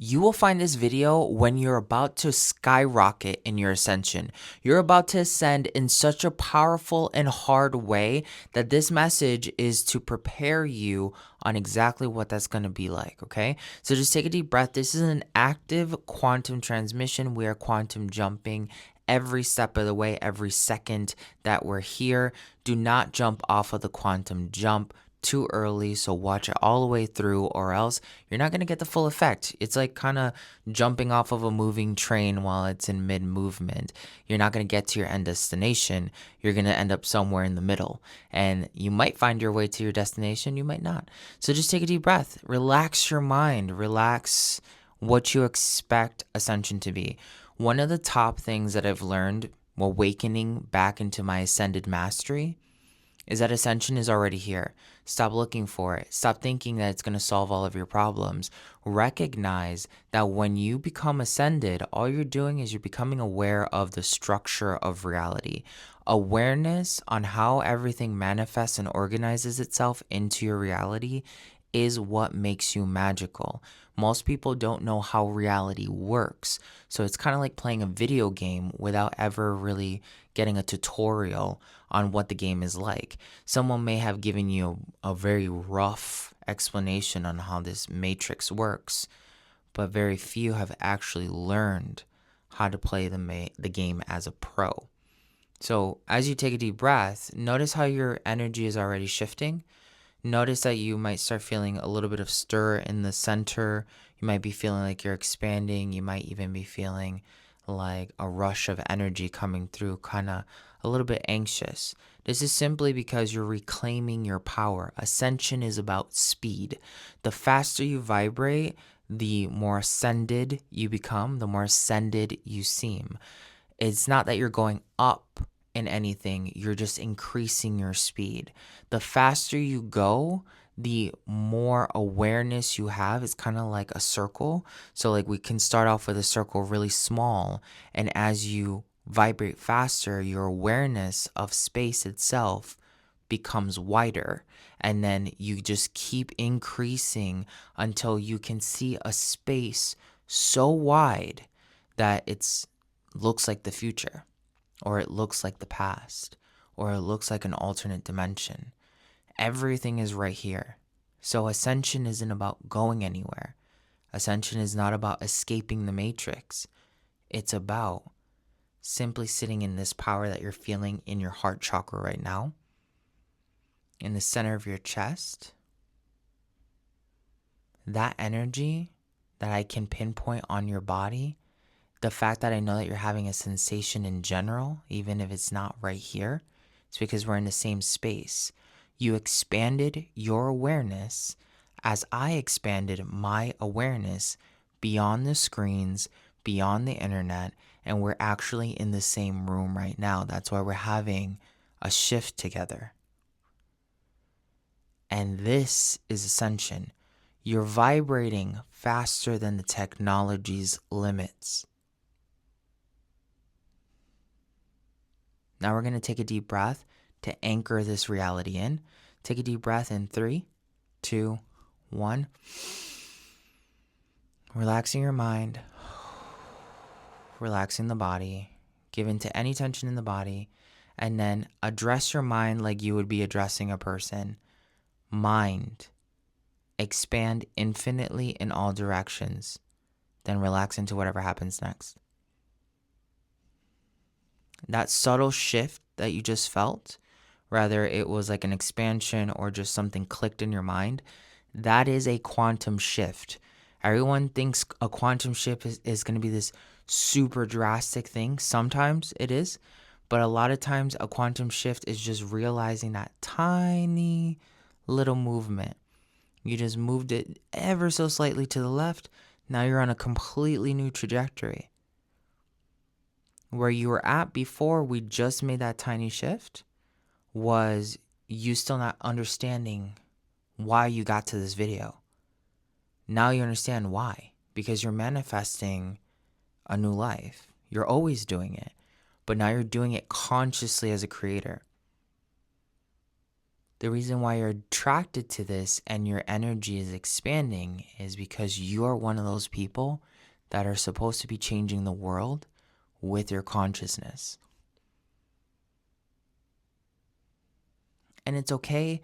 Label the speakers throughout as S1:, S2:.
S1: You will find this video when you're about to skyrocket in your ascension. You're about to ascend in such a powerful and hard way that this message is to prepare you on exactly what that's going to be like, okay? So just take a deep breath. This is an active quantum transmission. We are quantum jumping every step of the way, every second that we're here. Do not jump off of the quantum jump too early, so watch it all the way through, or else you're not going to get the full effect. It's like kind of jumping off of a moving train while it's in mid movement. You're not going to get to your end destination. You're going to end up somewhere in the middle, and you might find your way to your destination, you might not. So just take a deep breath, relax your mind, relax what you expect ascension to be. One of the top things that I've learned awakening back into my ascended mastery is that ascension is already here. Stop looking for it. Stop thinking that it's going to solve all of your problems. Recognize that when you become ascended, all you're doing is you're becoming aware of the structure of reality. Awareness on how everything manifests and organizes itself into your reality is what makes you magical. Most people don't know how reality works. So it's kind of like playing a video game without ever really getting a tutorial on what the game is like. Someone may have given you a very rough explanation on how this matrix works, but very few have actually learned how to play the game as a pro. So as you take a deep breath, notice how your energy is already shifting. Notice that you might start feeling a little bit of stir in the center. You might be feeling like you're expanding. You might even be feeling like a rush of energy coming through, kind of a little bit anxious. This is simply because you're reclaiming your power. Ascension is about speed. The faster you vibrate, the more ascended you become, the more ascended you seem. It's not that you're going up in anything, you're just increasing your speed. The faster you go, the more awareness you have. It's kind of like a circle. So like we can start off with a circle really small, and as you vibrate faster, your awareness of space itself becomes wider, and then you just keep increasing until you can see a space so wide that it's looks like the future, or it looks like the past, or it looks like an alternate dimension. Everything is right here. So ascension isn't about going anywhere. Ascension is not about escaping the matrix. It's about simply sitting in this power that you're feeling in your heart chakra right now, in the center of your chest. That energy that I can pinpoint on your body, the fact that I know that you're having a sensation in general, even if it's not right here, it's because we're in the same space. You expanded your awareness as I expanded my awareness beyond the screens, beyond the internet, and we're actually in the same room right now. That's why we're having a shift together. And this is ascension. You're vibrating faster than the technology's limits. Now we're going to take a deep breath to anchor this reality in. Take a deep breath in 3, 2, 1. Relaxing your mind, relaxing the body, give in to any tension in the body, and then address your mind like you would be addressing a person. Mind, expand infinitely in all directions, then relax into whatever happens next. That subtle shift that you just felt, whether it was like an expansion or just something clicked in your mind, that is a quantum shift. Everyone thinks a quantum shift is going to be this super drastic thing. Sometimes it is, but a lot of times a quantum shift is just realizing that tiny little movement. You just moved it ever so slightly to the left. Now you're on a completely new trajectory. Where you were at before we just made that tiny shift was you still not understanding why you got to this video. Now you understand why, because you're manifesting a new life. You're always doing it, but now you're doing it consciously as a creator. The reason why you're attracted to this and your energy is expanding is because you're one of those people that are supposed to be changing the world with your consciousness. And it's okay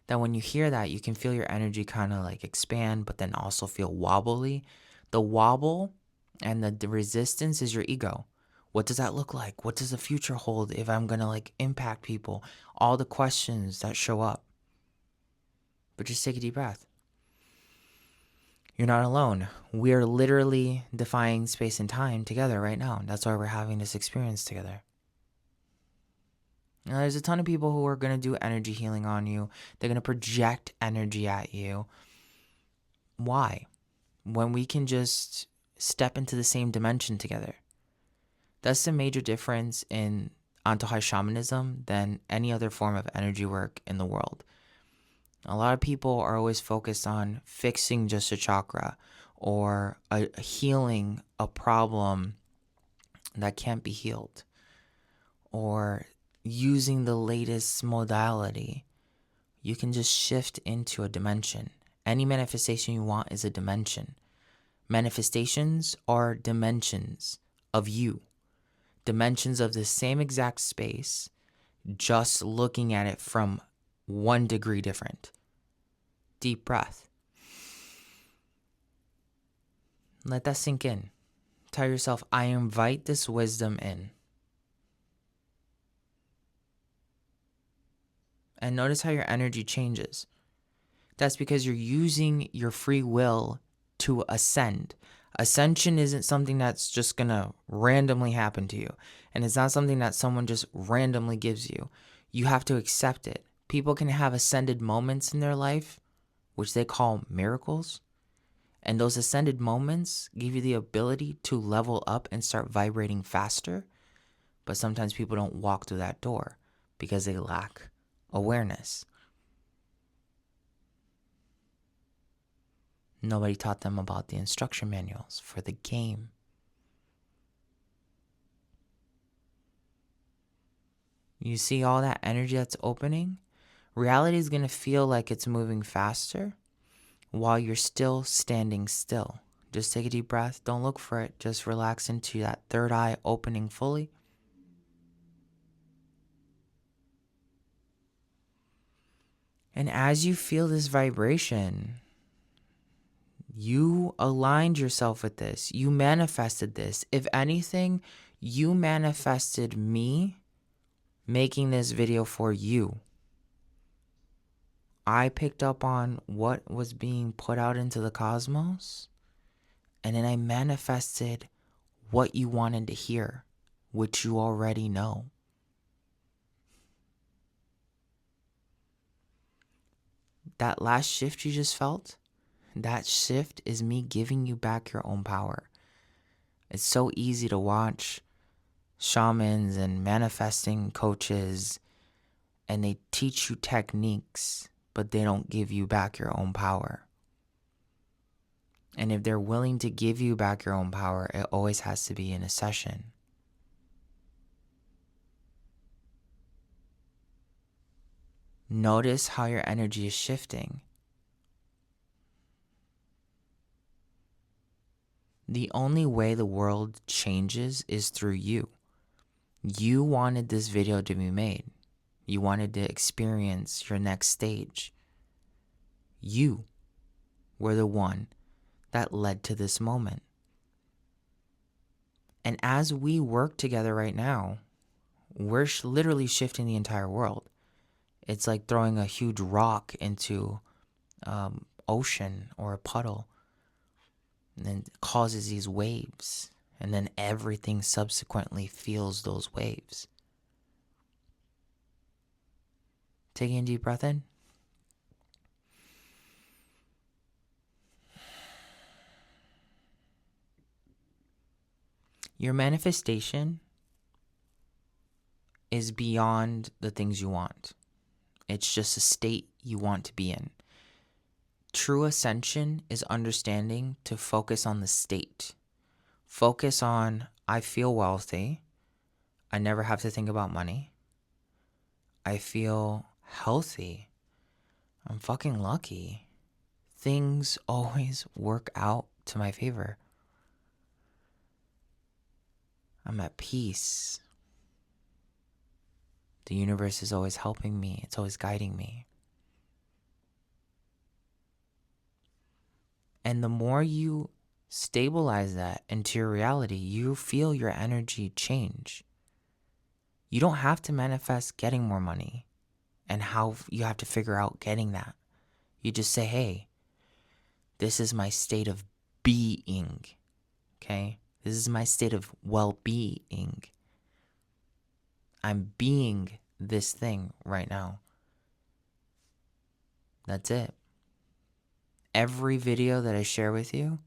S1: that when you hear that, you can feel your energy kind of like expand, but then also feel wobbly. The wobble and the resistance is your ego. What does that look like? What does the future hold if I'm going to like impact people? All the questions that show up. But just take a deep breath. You're not alone. We're literally defying space and time together right now. That's why we're having this experience together. Now, there's a ton of people who are going to do energy healing on you. They're going to project energy at you. Why? When we can just step into the same dimension together. That's the major difference in Antojai shamanism than any other form of energy work in the world. A lot of people are always focused on fixing just a chakra or healing a problem that can't be healed or using the latest modality. You can just shift into a dimension. Any manifestation you want is a dimension. Manifestations are dimensions of you, dimensions of the same exact space, just looking at it from 1 degree different. Deep breath. Let that sink in. Tell yourself, I invite this wisdom in. And notice how your energy changes. That's because you're using your free will to ascend. Ascension isn't something that's just going to randomly happen to you. And it's not something that someone just randomly gives you. You have to accept it. People can have ascended moments in their life, which they call miracles. And those ascended moments give you the ability to level up and start vibrating faster. But sometimes people don't walk through that door because they lack awareness. Nobody taught them about the instruction manuals for the game. You see all that energy that's opening? Reality is going to feel like it's moving faster while you're still standing still. Just take a deep breath. Don't look for it. Just relax into that third eye opening fully. And as you feel this vibration, you aligned yourself with this. You manifested this. If anything, you manifested me making this video for you. I picked up on what was being put out into the cosmos, and then I manifested what you wanted to hear, which you already know. That last shift you just felt, that shift is me giving you back your own power. It's so easy to watch shamans and manifesting coaches, and they teach you techniques, but they don't give you back your own power. And if they're willing to give you back your own power, it always has to be in a session. Notice how your energy is shifting. The only way the world changes is through you. You wanted this video to be made. You wanted to experience your next stage. You were the one that led to this moment. And as we work together right now, we're literally shifting the entire world. It's like throwing a huge rock into ocean or a puddle, and then it causes these waves, and then everything subsequently feels those waves. Taking a deep breath in. Your manifestation is beyond the things you want. It's just a state you want to be in. True ascension is understanding to focus on the state. Focus on, I feel wealthy. I never have to think about money. I feel healthy. I'm fucking lucky. Things always work out to my favor. I'm at peace. The universe is always helping me. It's always guiding me. And the more you stabilize that into your reality, you feel your energy change. You don't have to manifest getting more money and how you have to figure out getting that. You just say, hey, this is my state of being, okay? This is my state of well-being. I'm being this thing right now. That's it. Every video that I share with you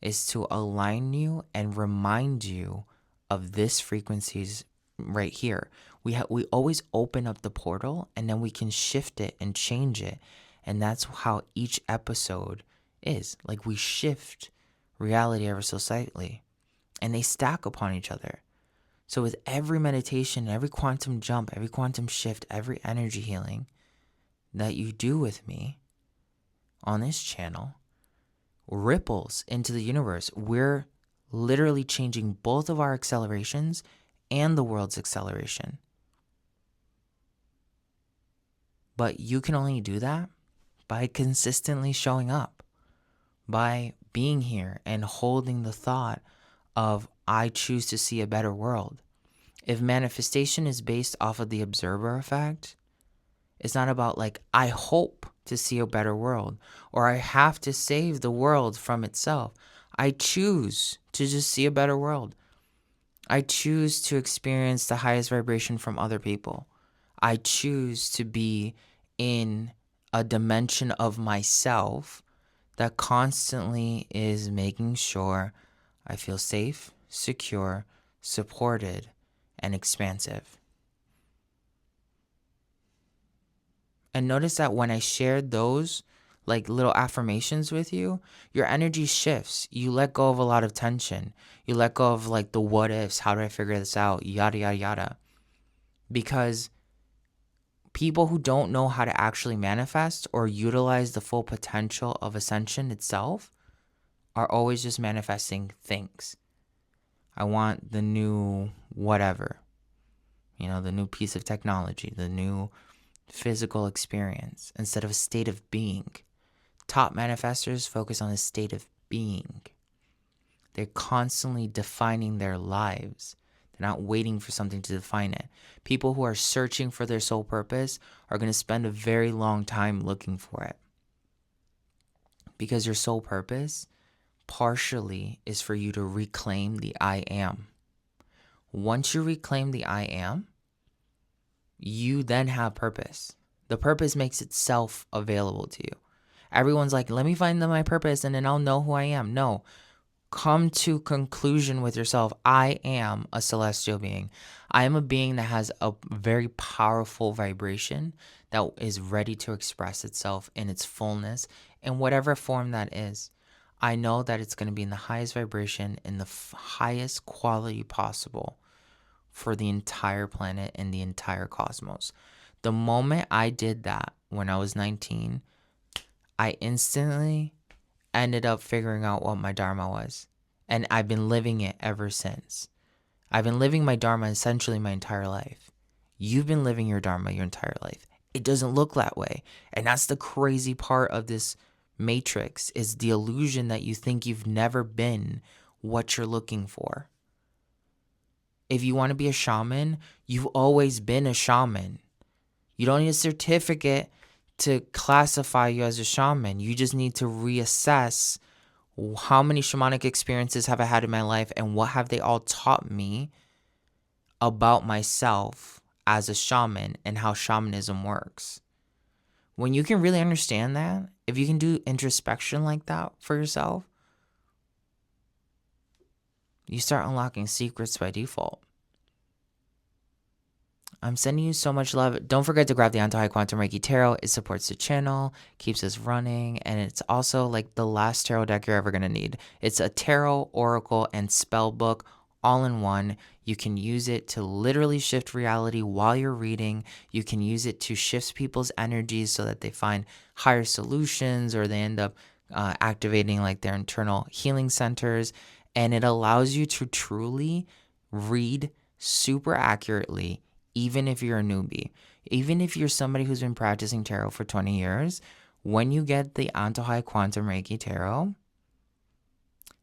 S1: is to align you and remind you of this frequencies right here. We always open up the portal and then we can shift it and change it. And that's how each episode is. Like we shift reality ever so slightly and they stack upon each other. So with every meditation, every quantum jump, every quantum shift, every energy healing that you do with me on this channel ripples into the universe. We're literally changing both of our accelerations and the world's acceleration. But you can only do that by consistently showing up, by being here and holding the thought of, I choose to see a better world. If manifestation is based off of the observer effect, it's not about like, I hope to see a better world, or I have to save the world from itself. I choose to just see a better world. I choose to experience the highest vibration from other people. I choose to be in a dimension of myself that constantly is making sure I feel safe, secure, supported, and expansive. And notice that when I shared those like little affirmations with you, your energy shifts. You let go of a lot of tension. You let go of like the what ifs, how do I figure this out, yada, yada, yada. Because people who don't know how to actually manifest or utilize the full potential of ascension itself are always just manifesting things. I want the new whatever, the new piece of technology, the new physical experience instead of a state of being. Top manifestors focus on a state of being. They're constantly defining their lives. They're not waiting for something to define it. People who are searching for their soul purpose are going to spend a very long time looking for it. Because your soul purpose partially is for you to reclaim the I am. Once you reclaim the I am, you then have purpose. The purpose makes itself available to you. Everyone's like, let me find my purpose and then I'll know who I am. No, come to conclusion with yourself. I am a celestial being. I am a being that has a very powerful vibration that is ready to express itself in its fullness in whatever form that is. I know that it's going to be in the highest vibration, in the highest quality possible for the entire planet and the entire cosmos. The moment I did that when I was 19, I instantly ended up figuring out what my Dharma was. And I've been living it ever since. I've been living my Dharma essentially my entire life. You've been living your Dharma your entire life. It doesn't look that way. And that's the crazy part of this matrix, is the illusion that you think you've never been what you're looking for. If you want to be a shaman, you've always been a shaman. You don't need a certificate to classify you as a shaman. You just need to reassess how many shamanic experiences have I had in my life and what have they all taught me about myself as a shaman and how shamanism works. When you can really understand that, if you can do introspection like that for yourself, you start unlocking secrets by default. I'm sending you so much love. Don't forget to grab the Antojai Quantum Reiki Tarot. It supports the channel, keeps us running, and it's also like the last tarot deck you're ever going to need. It's a tarot, oracle, and spell book all in one. You can use it to literally shift reality while you're reading. You can use it to shift people's energies so that they find higher solutions, or they end up activating like their internal healing centers. And it allows you to truly read super accurately, even if you're a newbie. Even if you're somebody who's been practicing tarot for 20 years, when you get the Antojai Quantum Reiki Tarot,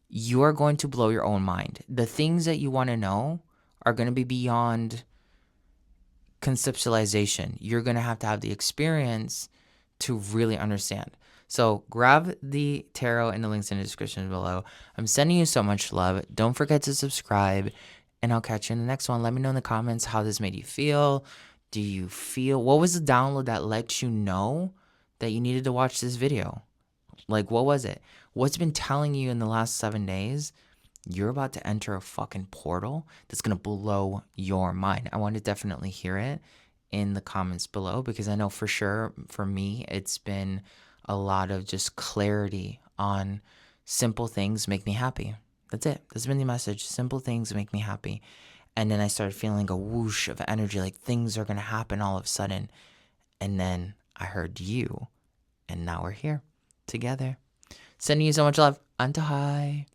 S1: you are going to blow your own mind. The things that you want to know are going to be beyond conceptualization. You're going to have the experience to really understand. So grab the tarot in the links in the description below. I'm sending you so much love. Don't forget to subscribe, and I'll catch you in the next one. Let me know in the comments how this made you feel. What was the download that let you know that you needed to watch this video? Like, what was it? What's been telling you in the last 7 days? You're about to enter a fucking portal that's going to blow your mind. I want to definitely hear it in the comments below, because I know for sure for me, it's been a lot of just clarity on simple things make me happy. That's it. That's been the message. Simple things make me happy. And then I started feeling a whoosh of energy, like things are going to happen all of a sudden. And then I heard you, and now we're here together. Sending you so much love. Antojai.